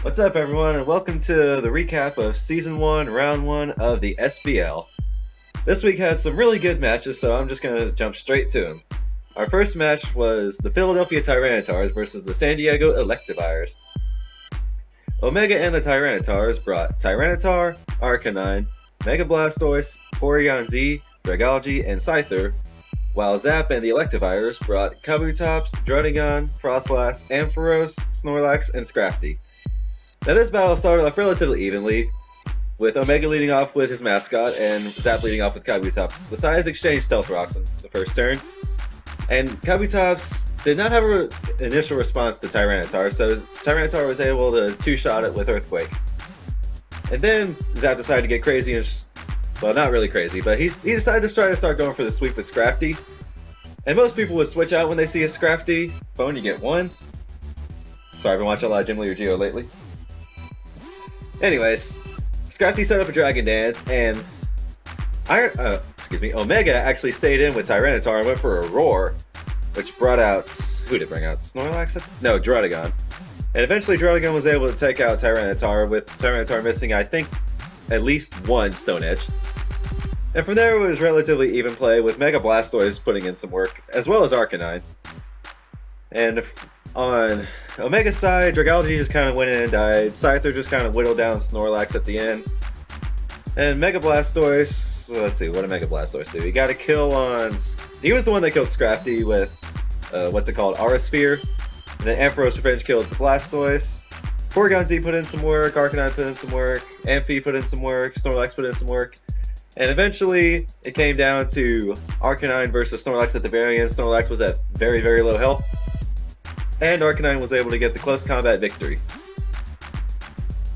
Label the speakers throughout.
Speaker 1: What's up, everyone, and welcome to the recap of Season 1, Round 1 of the SBL. This week had some really good matches, so I'm just going to jump straight to them. Our first match was the Philadelphia Tyranitars versus the San Diego Electivires. Omega and the Tyranitars brought Tyranitar, Arcanine, Mega Blastoise, Porygon Z, Dragalge, and Scyther, while Zap and the Electivires brought Kabutops, Druddigon, Frostlass, Ampharos, Snorlax, and Scrafty. Now this battle started off relatively evenly, with Omega leading off with his mascot and Zap leading off with Kabutops. The sides exchanged Stealth Rocks in the first turn, and Kabutops did not have an initial response to Tyranitar, so Tyranitar was able to two-shot it with Earthquake. And then Zap decided to get crazy and well, not really crazy, but he decided to try to start going for the sweep with Scrafty. And most people would switch out when they see a Scrafty. Phone, you get one. Sorry, I've been watching a lot of Gym Leader Geo lately. Anyways, Scrafty set up a Dragon Dance, and Omega actually stayed in with Tyranitar and went for a Roar, which brought out, who did it bring out? Snorlax? No, Druddigon. And eventually Druddigon was able to take out Tyranitar, with Tyranitar missing, I think, at least one Stone Edge. And from there it was relatively even play, with Mega Blastoise putting in some work, as well as Arcanine. And on Omega's side, Dragalge just kind of went in and died. Scyther just kind of whittled down Snorlax at the end. And Mega Blastoise, let's see, what did Mega Blastoise do? He got a kill on... He was the one that killed Scrafty with, Aura Sphere. And then Ampharos Revenge killed the Blastoise. Porygon Z put in some work, Arcanine put in some work, Amphi put in some work, Snorlax put in some work. And eventually, it came down to Arcanine versus Snorlax at the very end. Snorlax was at very, very low health. And Arcanine was able to get the close combat victory.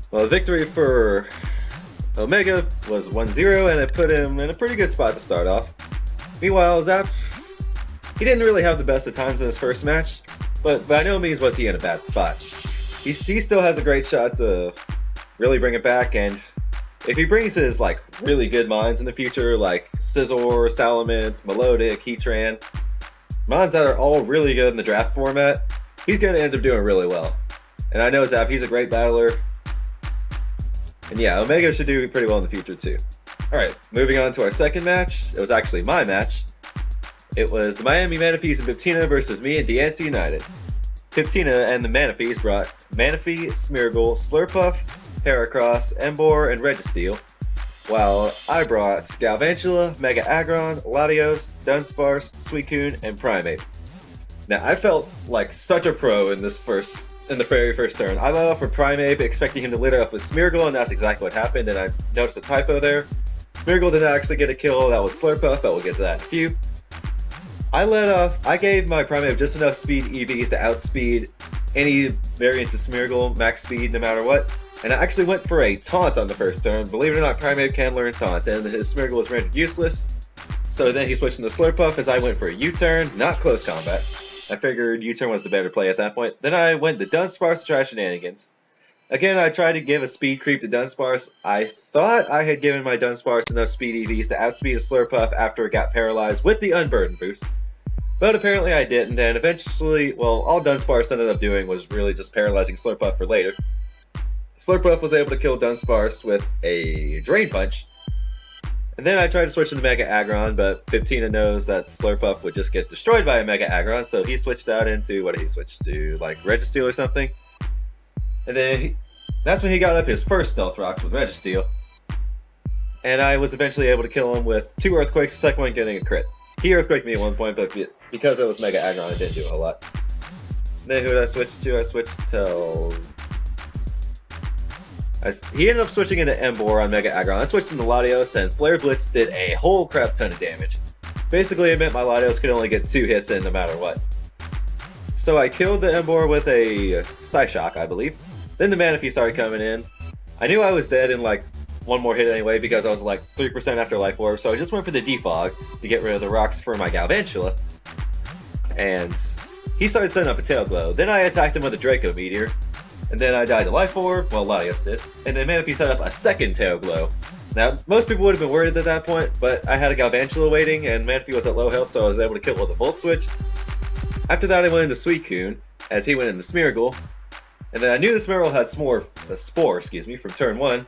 Speaker 1: Well, the victory for Omega was 1-0, and it put him in a pretty good spot to start off. Meanwhile, Zap, he didn't really have the best of times in his first match, but by no means was he in a bad spot. He still has a great shot to really bring it back, and if he brings his really good mons in the future, like Scizor, Salamence, Melodic, Heatran, mons that are all really good in the draft format, he's going to end up doing really well. And I know Zap, he's a great battler. And yeah, Omega should do pretty well in the future too. Alright, moving on to our second match. It was actually my match. It was the Miami Manaphies and Piptina versus me and Diancie United. Piptina and the Manaphies brought Manaphy, Smeargle, Slurpuff, Heracross, Emboar, and Registeel, while I brought Galvantula, Mega Aggron, Latios, Dunsparce, Suicune, and Primeape. Now, I felt like such a pro in the very first turn. I led off with Primeape, expecting him to lead off with Smeargle, and that's exactly what happened, and I noticed a typo there. Smeargle did not actually get a kill, that was Slurpuff, but we'll get to that in a few. I gave my Primeape just enough speed EVs to outspeed any variant of Smeargle, max speed no matter what. And I actually went for a Taunt on the first turn. Believe it or not, Primeape can learn Taunt, and his Smeargle was rendered useless. So then he switched into Slurpuff as I went for a U-turn, not close combat. I figured U-turn was the better play at that point. Then I went to Dunsparce to try shenanigans. Again, I tried to give a speed creep to Dunsparce. I thought I had given my Dunsparce enough speed EVs to outspeed a Slurpuff after it got paralyzed with the Unburden boost. But apparently I didn't, and eventually, well, all Dunsparce ended up doing was really just paralyzing Slurpuff for later. Slurpuff was able to kill Dunsparce with a Drain Punch. And then I tried to switch into Mega Aggron, but Piptina knows that Slurpuff would just get destroyed by a Mega Aggron, so he switched out into, what did he switch to, Registeel or something? And then that's when he got up his first Stealth Rocks with Registeel. And I was eventually able to kill him with 2 Earthquakes, the second one getting a crit. He Earthquaked me at one point, but because it was Mega Aggron, it didn't do a whole lot. And then who did I switch to? I switched to... He ended up switching into Emboar on Mega Aggron. I switched into Latios, and Flare Blitz did a whole crap ton of damage. Basically, it meant my Latios could only get 2 hits in no matter what. So I killed the Emboar with a Psyshock, I believe. Then the Manaphy started coming in. I knew I was dead in one more hit anyway because I was 3% after Life Orb, so I just went for the Defog to get rid of the rocks for my Galvantula. And he started setting up a Tail Glow. Then I attacked him with a Draco Meteor. And then I died to Life Orb, well, Latios did. And then Manaphy set up a second Tail Glow. Now, most people would have been worried at that point, but I had a Galvantula waiting, and Manaphy was at low health, so I was able to kill it with a Volt Switch. After that, I went into Suicune, as he went into Smeargle. And then I knew the Smeargle had a spore, from turn 1.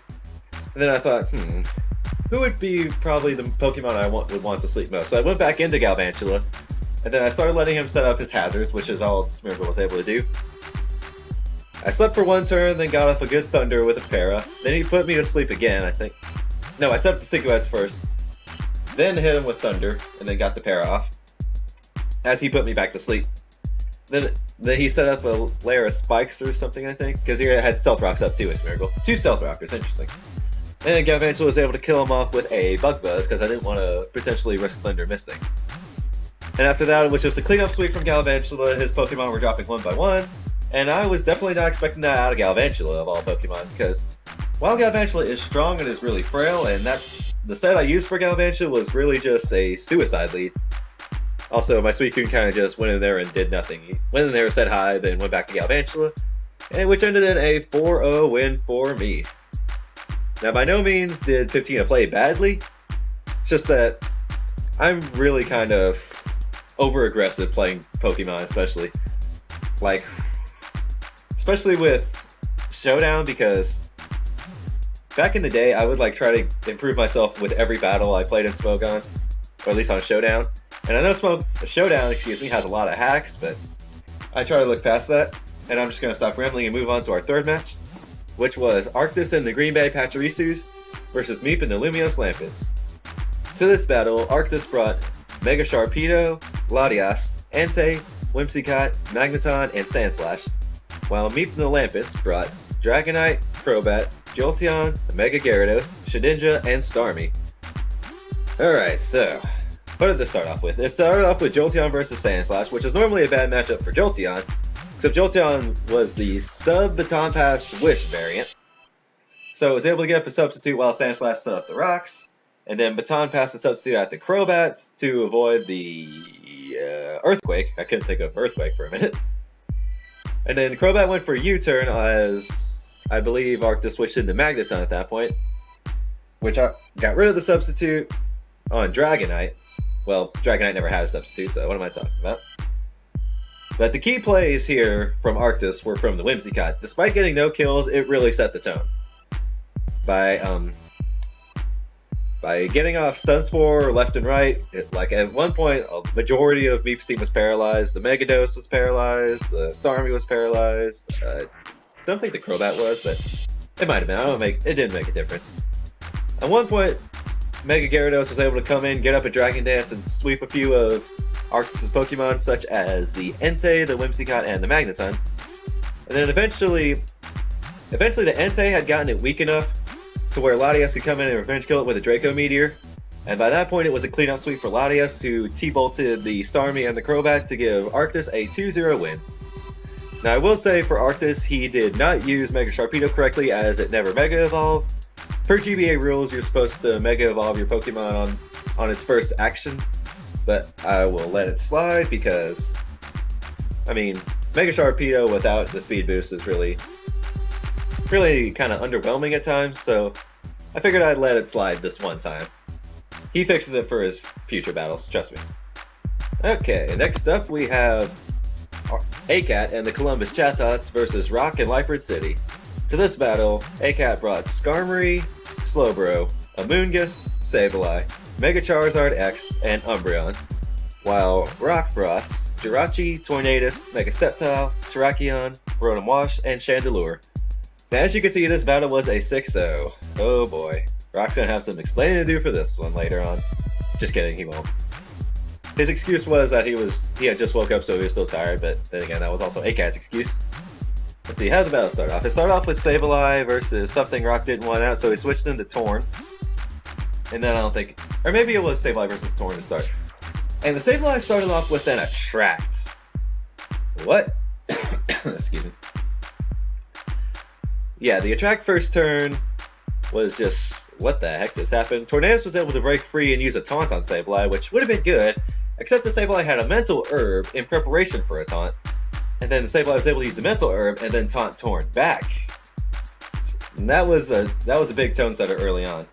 Speaker 1: And then I thought, who would be probably the Pokemon I would want to sleep most? So I went back into Galvantula, and then I started letting him set up his hazards, which is all Smeargle was able to do. I slept for 1 turn, then got off a good Thunder with a Para. Then he put me to sleep again, I think. No, I set up the Sticky Webs first, then hit him with Thunder, and then got the Para off, as he put me back to sleep. Then he set up a layer of spikes or something, I think, because he had Stealth Rocks up too with Smeargle. 2 Stealth Rockers, interesting. And then Galvantula was able to kill him off with a Bug Buzz, because I didn't want to potentially risk Thunder missing. And after that, it was just a cleanup sweep from Galvantula. His Pokemon were dropping 1 by 1. And I was definitely not expecting that out of Galvantula, of all Pokemon, because while Galvantula is strong and is really frail, and that's the set I used for Galvantula was really just a suicide lead. Also, my Suicune kind of just went in there and did nothing. He went in there, said hi, then went back to Galvantula, and which ended in a 4-0 win for me. Now, by no means did 15 play badly, it's just that I'm really kind of over-aggressive playing Pokemon, especially with Showdown, because back in the day, I would try to improve myself with every battle I played in Smogon, or at least on Showdown. And I know Showdown, has a lot of hacks, but I try to look past that. And I'm just going to stop rambling and move on to our third match, which was Arctis and the Green Bay Pachirisus versus Meep and the Lumiose Lampents. To this battle, Arctis brought Mega Sharpedo, Latias, Entei, Whimsicott, Magneton, and Sandslash, while Meep and the Lampents brought Dragonite, Crobat, Jolteon, Mega Gyarados, Shedinja, and Starmie. Alright, so what did this start off with? It started off with Jolteon versus Sandslash, which is normally a bad matchup for Jolteon, except Jolteon was the sub-Baton Pass Wish variant. So it was able to get up a substitute while Sandslash set up the rocks, and then Baton Pass the substitute at the Crobats to avoid the Earthquake. I couldn't think of Earthquake for a minute. And then Crobat went for a U-turn as I believe Arctis switched into Magneton at that point, which got rid of the substitute on Dragonite. Well, Dragonite never had a substitute, so what am I talking about? But the key plays here from Arctis were from the Whimsicott. Despite getting no kills, it really set the tone. By getting off Stun Spore left and right, at one point, a majority of Meep's team was paralyzed. The Megados was paralyzed. The Starmie was paralyzed. I don't think the Crobat was, but it might have been. It didn't make a difference. At one point, Mega Gyarados was able to come in, get up a Dragon Dance, and sweep a few of Arctis' Pokemon, such as the Entei, the Whimsicott, and the Magneton. And then eventually the Entei had gotten it weak enough to where Latias could come in and revenge kill it with a Draco Meteor. And by that point, it was a cleanup sweep for Latias, who T-bolted the Starmie and the Crobat to give Arctis a 2-0 win. Now, I will say for Arctis, he did not use Mega Sharpedo correctly, as it never Mega Evolved. Per GBA rules, you're supposed to Mega Evolve your Pokemon on its first action, but I will let it slide because, Mega Sharpedo without the speed boost is really kind of underwhelming at times, so I figured I'd let it slide this one time. He fixes it for his future battles, trust me. Okay, next up we have ACAT and the Columbus Chatots versus Rock and Liepard City. To this battle, ACAT brought Skarmory, Slowbro, Amoonguss, Sableye, Mega Charizard X, and Umbreon, while Rock brought Jirachi, Tornadus, Mega Sceptile, Terrakion, Rotom Wash, and Chandelure. Now, as you can see, this battle was a 6-0. Oh boy. Rock's gonna have some explaining to do for this one later on. Just kidding, he won't. His excuse was that he had just woke up, so he was still tired, but then again, that was also ACAT's excuse. Let's see, how did the battle start off? It started off with Sableye versus something Rock didn't want out, so he switched into Torn. And then or maybe it was Sableye versus Torn to start. And the Sableye started off with an Attract. What? Excuse me. Yeah, the Attract first turn was just, what the heck just happened? Tornadus was able to break free and use a Taunt on Sableye, which would have been good, except the Sableye had a Mental Herb in preparation for a Taunt. And then the Sableye was able to use the Mental Herb and then Taunt Torn back. And that was a big tone setter early on.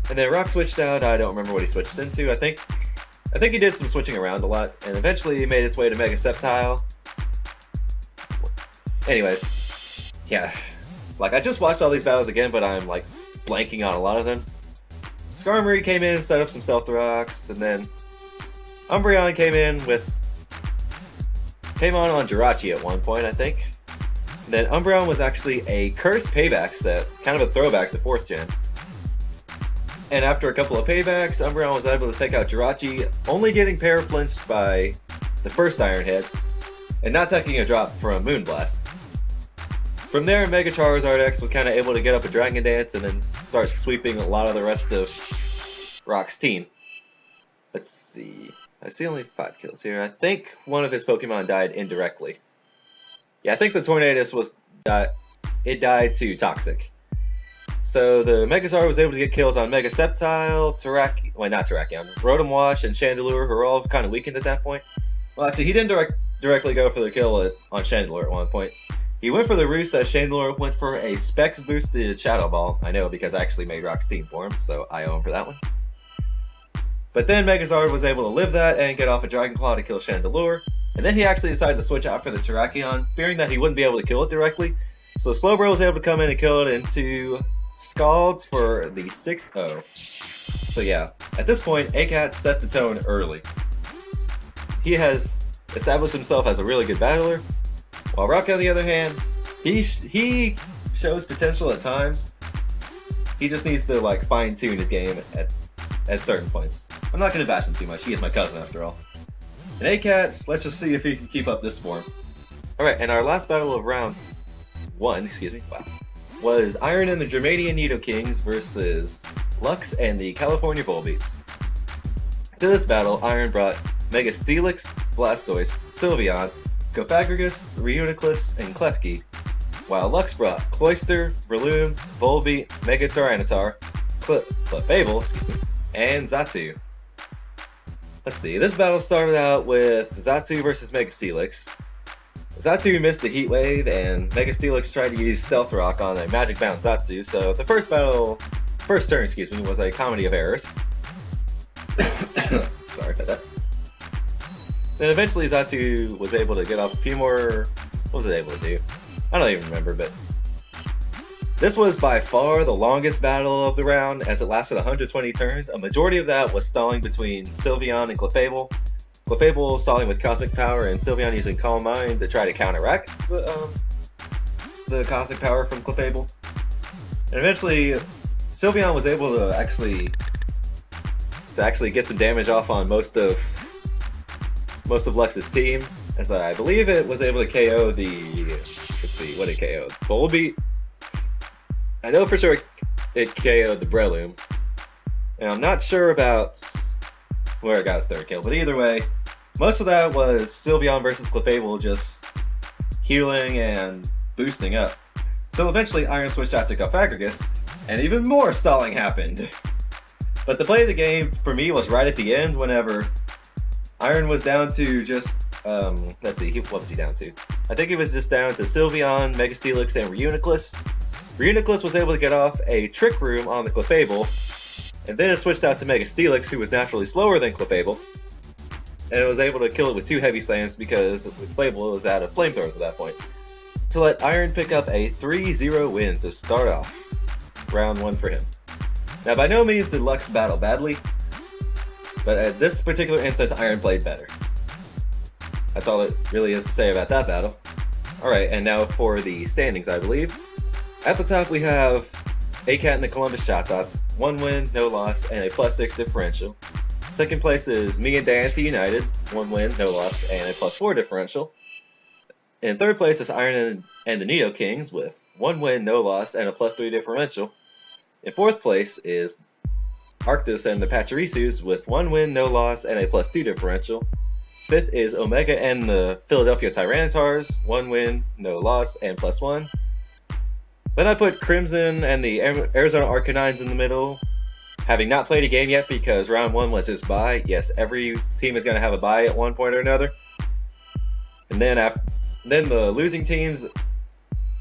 Speaker 1: And then Rock switched out. I don't remember what he switched into. I think he did some switching around a lot, and eventually he made its way to Mega Sceptile. Anyways, yeah. Like, I just watched all these battles again, but I'm, like, blanking on a lot of them. Skarmory came in, set up some Stealth Rocks, and then Umbreon came on Jirachi at one point, I think. And then Umbreon was actually a cursed payback set, kind of a throwback to 4th gen. And after a couple of paybacks, Umbreon was able to take out Jirachi, only getting para-flinched by the first Iron Head, and not taking a drop from Moonblast. From there, Mega Charizard X was kind of able to get up a Dragon Dance and then start sweeping a lot of the rest of Rock's team. Let's see. I see only 5 kills here. I think one of his Pokemon died indirectly. Yeah, I think the Tornadus died to Toxic. So the Megazord was able to get kills on Mega Sceptile, Rotom Wash, and Chandelure, who were all kind of weakened at that point. Well, actually, he didn't directly go for the kill on Chandelure at one point. He went for the Roost as Chandelure went for a Specs boosted Shadow Ball. I know because I actually made Rock's team for him, so I owe him for that one. But then Megazord was able to live that and get off a Dragon Claw to kill Chandelure. And then he actually decided to switch out for the Terrakion, fearing that he wouldn't be able to kill it directly. So Slowbro was able to come in and kill it into Scalds for the 6-0. So yeah, at this point, ACAT set the tone early. He has established himself as a really good battler, while Rock, on the other hand, he shows potential at times. He just needs to like fine-tune his game at certain points. I'm not going to bash him too much. He is my cousin after all. And ACAT, let's just see if he can keep up this form. Alright, and our last battle of round 1, was Iron and the Germania Nidokings versus Lux and the California Volbeats. To this battle, Iron brought Mega Steelix, Blastoise, Sylveon, Cofagrigus, Reuniclus, and Klefki, while Lux brought Cloyster, Breloom, Volbeat, Mega Tyranitar, Clefable, and Xatu. Let's see, this battle started out with Xatu versus Mega Steelix. Xatu missed the Heat Wave, and Mega Steelix tried to use Stealth Rock on a Magic Bound Xatu, so the first turn, was a comedy of errors. Sorry about that. Then eventually Xatu was able to get off a few more... What was it able to do? I don't even remember, but... This was by far the longest battle of the round, as it lasted 120 turns. A majority of that was stalling between Sylveon and Clefable. Clefable stalling with Cosmic Power, and Sylveon using Calm Mind to try to counteract the Cosmic Power from Clefable. And eventually, Sylveon was able to actually get some damage off on most of Lux's team, as I believe it was able to KO the... Let's see, what did it KO? Volbeat? I know for sure it KO'd the Breloom. And I'm not sure about where it got its third kill, but either way, most of that was Sylveon versus Clefable just healing and boosting up. So eventually Iron switched out to Cofagrigus, and even more stalling happened. But the play of the game for me was right at the end, whenever Iron was down to just, let's see, what was he down to? I think he was just down to Sylveon, Mega Steelix, and Reuniclus. Reuniclus was able to get off a Trick Room on the Clefable, and then it switched out to Mega Steelix, who was naturally slower than Clefable, and it was able to kill it with 2 Heavy Slams because Clefable was out of Flamethrowers at that point, to let Iron pick up a 3-0 win to start off round 1 for him. Now, by no means did Lux battle badly, but at this particular instance, Iron played better. That's all it really is to say about that battle. Alright, and now for the standings, I believe. At the top, we have ACAT and the Columbus Chatots, 1 win, no loss, and a +6 differential. Second place is me and Diancie United, 1 win, no loss, and a +4 differential. In third place is Iron and the Nidokings with 1 win, no loss, and a +3 differential. In fourth place is Arctis and the Pachirisus with 1 win, no loss, and a +2 differential. Fifth is Omega and the Philadelphia Tyranitars, 1 win, no loss, and +1. Then I put Crimson and the Arizona Arcanines in the middle, having not played a game yet because round 1 was his bye. Yes, every team is going to have a bye at one point or another. And then the losing teams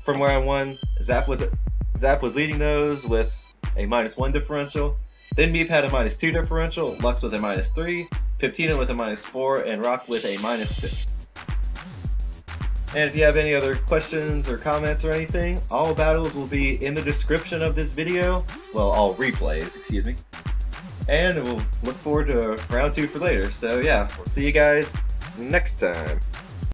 Speaker 1: from round 1, Zap was leading those with a -1 differential. Then Meep had a -2 differential, Lux with a -3, Piptina with a -4, and Rock with a -6. And if you have any other questions or comments or anything, all battles will be in the description of this video. Well, all replays, excuse me. And we'll look forward to round 2 for later. So yeah, we'll see you guys next time.